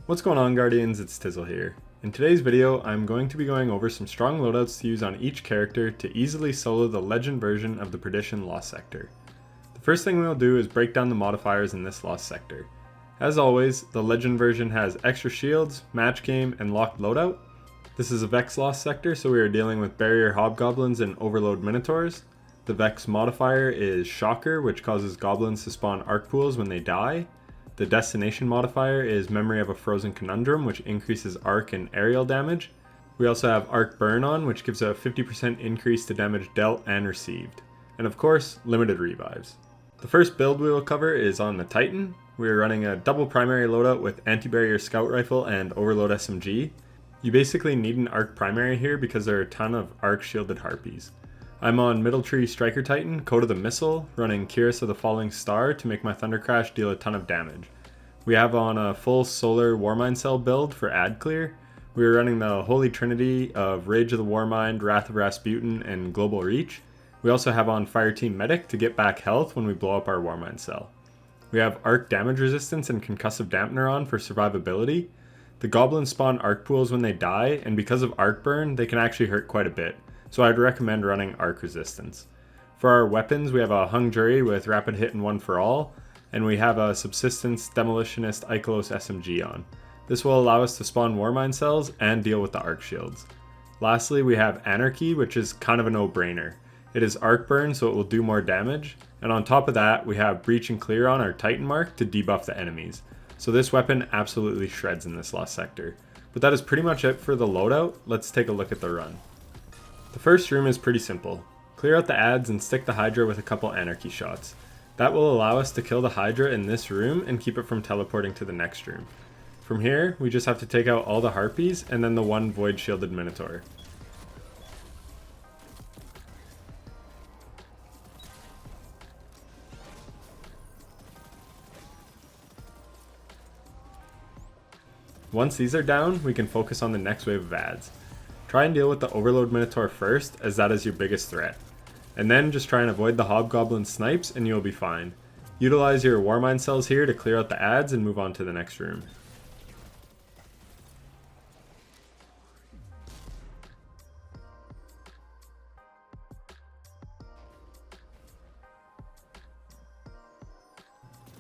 What's going on, Guardians? It's Tizzle here. In today's video, I'm going to be going over some strong loadouts to use on each character to easily solo the legend version of the Perdition Lost Sector. The first thing we'll do is break down the modifiers in this Lost Sector. As always, the legend version has extra shields, match game, and locked loadout. This is a Vex Lost Sector, so we are dealing with barrier hobgoblins and overload minotaurs. The Vex modifier is Shocker, which causes goblins to spawn arc pools when they die. The destination modifier is Memory of a Frozen Conundrum, which increases arc and aerial damage. We also have Arc Burn on, which gives a 50% increase to damage dealt and received. And of course, limited revives. The first build we will cover is on the Titan. We are running a double primary loadout with anti-barrier scout rifle and overload SMG. You basically need an arc primary here because there are a ton of arc shielded harpies. I'm on Middle Tree Striker Titan, Code of the Missile, running Kyrus of the Falling Star to make my Thunder Crash deal a ton of damage. We have on a full Solar Warmind Cell build for ad clear. We are running the Holy Trinity of Rage of the Warmind, Wrath of Rasputin, and Global Reach. We also have on Fireteam Medic to get back health when we blow up our Warmind Cell. We have Arc Damage Resistance and Concussive Dampener on for survivability. The goblins spawn arc pools when they die, and because of Arc Burn, they can actually hurt quite a bit. So I'd recommend running Arc Resistance. For our weapons, we have a Hung Jury with Rapid Hit and One for All, and we have a Subsistence Demolitionist Ikelos SMG on. This will allow us to spawn Warmind cells and deal with the arc shields. Lastly, we have Anarchy, which is kind of a no-brainer. It is Arc Burn, so it will do more damage, and on top of that, we have Breach and Clear on our Titan mark to debuff the enemies. So this weapon absolutely shreds in this Lost Sector. But that is pretty much it for the loadout. Let's take a look at the run. The first room is pretty simple. Clear out the ads and stick the Hydra with a couple Anarchy shots. That will allow us to kill the Hydra in this room and keep it from teleporting to the next room. From here, we just have to take out all the Harpies and then the one Void Shielded Minotaur. Once these are down, we can focus on the next wave of ads. Try and deal with the Overload Minotaur first, as that is your biggest threat. And then just try and avoid the Hobgoblin snipes and you'll be fine. Utilize your Warmind cells here to clear out the ads and move on to the next room.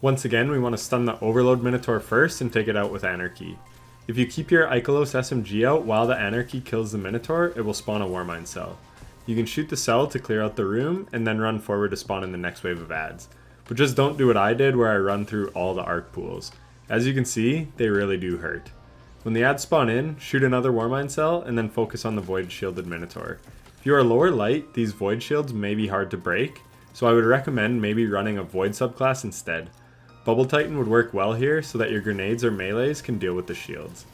Once again, we want to stun the Overload Minotaur first and take it out with Anarchy. If you keep your Ikelos SMG out while the Anarchy kills the Minotaur, it will spawn a Warmind cell. You can shoot the cell to clear out the room and then run forward to spawn in the next wave of ads. But just don't do what I did where I run through all the arc pools. As you can see, they really do hurt. When the ads spawn in, shoot another Warmind cell and then focus on the Void Shielded Minotaur. If you are lower light, these Void Shields may be hard to break, so I would recommend maybe running a Void subclass instead. Bubble Titan would work well here so that your grenades or melees can deal with the shields.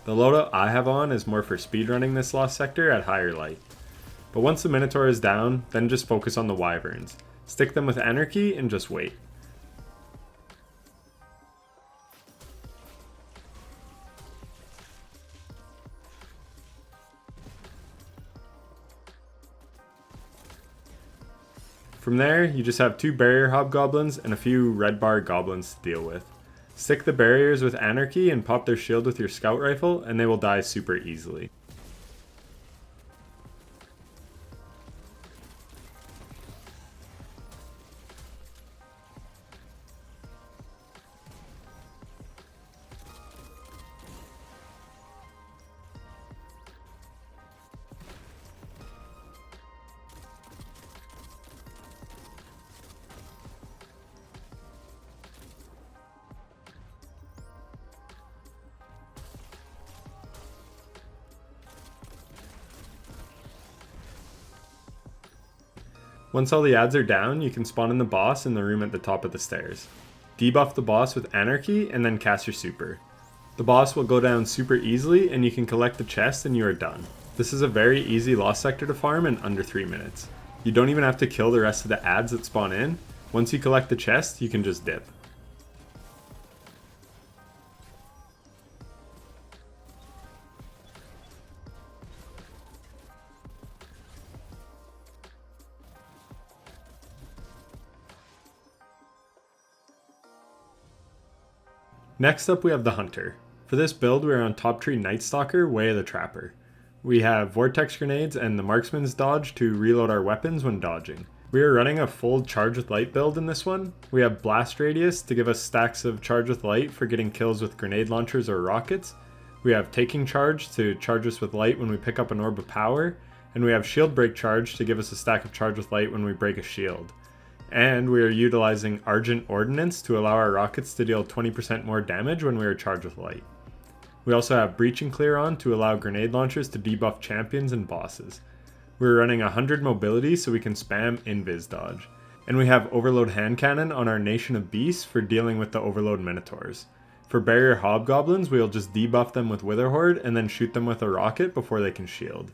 The loadout I have on is more for speedrunning this Lost Sector at higher light. But once the Minotaur is down, then just focus on the Wyverns. Stick them with Anarchy and just wait. From there, you just have two barrier hobgoblins and a few red bar goblins to deal with. Stick the barriers with Anarchy and pop their shield with your scout rifle and they will die super easily. Once all the ads are down, you can spawn in the boss in the room at the top of the stairs. Debuff the boss with Anarchy and then cast your super. The boss will go down super easily and you can collect the chest and you are done. This is a very easy Lost Sector to farm in under 3 minutes. You don't even have to kill the rest of the ads that spawn in. Once you collect the chest, you can just dip. Next up we have the Hunter. For this build, we are on Top Tree Night Stalker, Way of the Trapper. We have Vortex Grenades and the Marksman's Dodge to reload our weapons when dodging. We are running a full Charge with Light build in this one. We have Blast Radius to give us stacks of Charge with Light for getting kills with grenade launchers or rockets. We have Taking Charge to charge us with light when we pick up an Orb of Power. And we have Shield Break Charge to give us a stack of Charge with Light when we break a shield. And we are utilizing Argent Ordnance to allow our rockets to deal 20% more damage when we are charged with light. We also have Breach and Clear on to allow grenade launchers to debuff champions and bosses. We're running 100 mobility so we can spam Invis Dodge. And we have Overload Hand Cannon on our Nation of Beasts for dealing with the Overload Minotaurs. For Barrier Hobgoblins, we'll just debuff them with Wither Horde and then shoot them with a rocket before they can shield.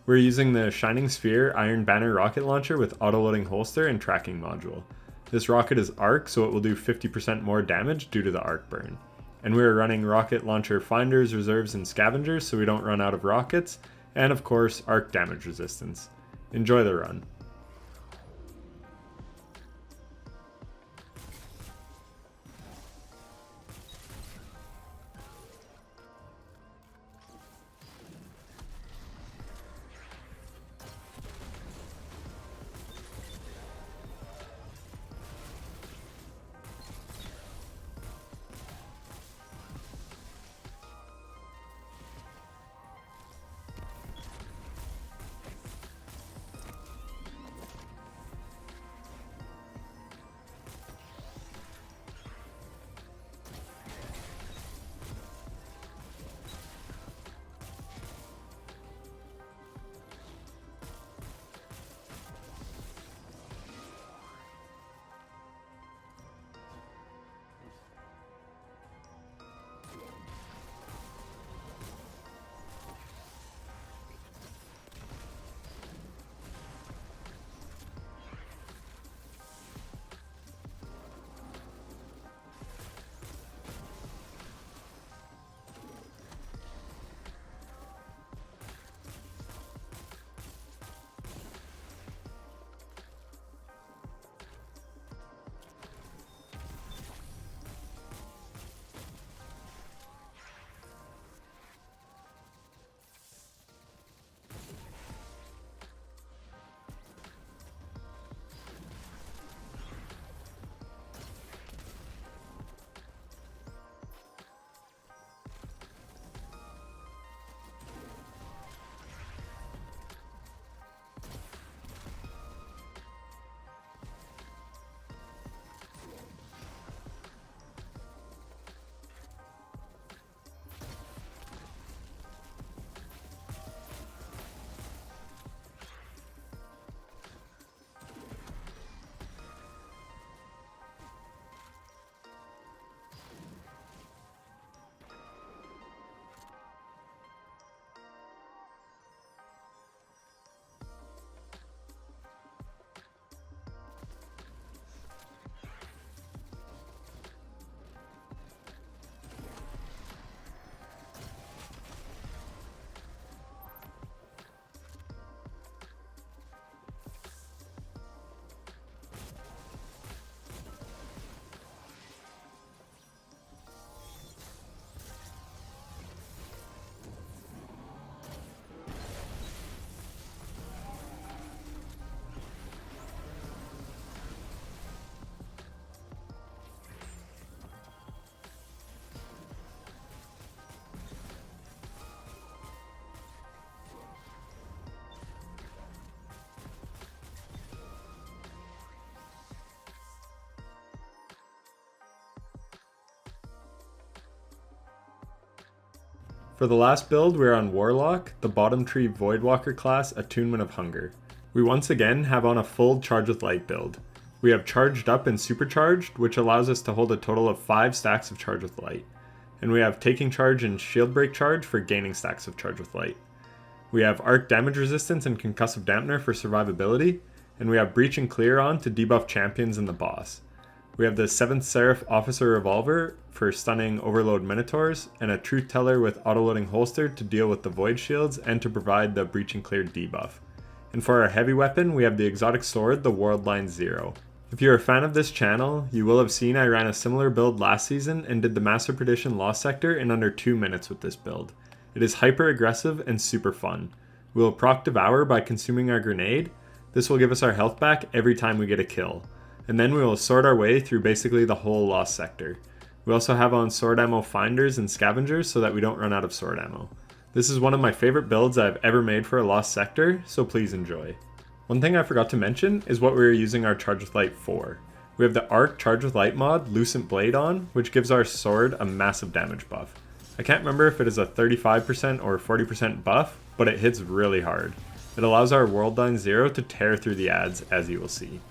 We're using the Shining Sphere Iron Banner rocket launcher with autoloading holster and tracking module. This rocket is arc, so it will do 50% more damage due to the arc burn. And we are running rocket launcher finders, reserves, and scavengers so we don't run out of rockets, and of course, arc damage resistance. Enjoy the run. For the last build, we're on Warlock, the bottom tree Voidwalker class Attunement of Hunger. We once again have on a full Charge with Light build. We have Charged Up and Supercharged, which allows us to hold a total of 5 stacks of Charge with Light. And we have Taking Charge and Shield Break Charge for gaining stacks of Charge with Light. We have Arc Damage Resistance and Concussive Dampener for survivability, and we have Breach and Clear on to debuff champions and the boss. We have the 7th Seraph Officer Revolver for stunning Overload Minotaurs, and a Truth Teller with autoloading holster to deal with the Void Shields and to provide the Breach and Clear debuff. And for our heavy weapon, we have the exotic sword, the World Line 0. If you're a fan of this channel, you will have seen I ran a similar build last season and did the Master Perdition Lost Sector in under 2 minutes with this build. It is hyper aggressive and super fun. We will proc Devour by consuming our grenade. This will give us our health back every time we get a kill. And then we will sword our way through basically the whole Lost Sector. We also have on sword ammo finders and scavengers so that we don't run out of sword ammo. This is one of my favorite builds I've ever made for a Lost Sector, so please enjoy. One thing I forgot to mention is what we are using our Charge with Light for. We have the Arc Charge with Light mod, Lucent Blade on, which gives our sword a massive damage buff. I can't remember if it is a 35% or 40% buff, but it hits really hard. It allows our Worldline 0 to tear through the ads, as you will see.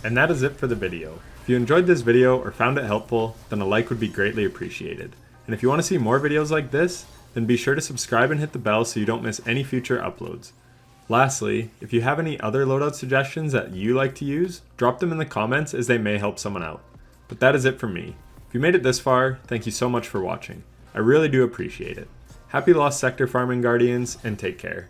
And that is it for the video. If you enjoyed this video or found it helpful, then a like would be greatly appreciated. And if you want to see more videos like this, then be sure to subscribe and hit the bell so you don't miss any future uploads. Lastly, if you have any other loadout suggestions that you like to use, drop them in the comments as they may help someone out. But that is it from me. If you made it this far, thank you so much for watching. I really do appreciate it. Happy Lost Sector farming, Guardians, and take care.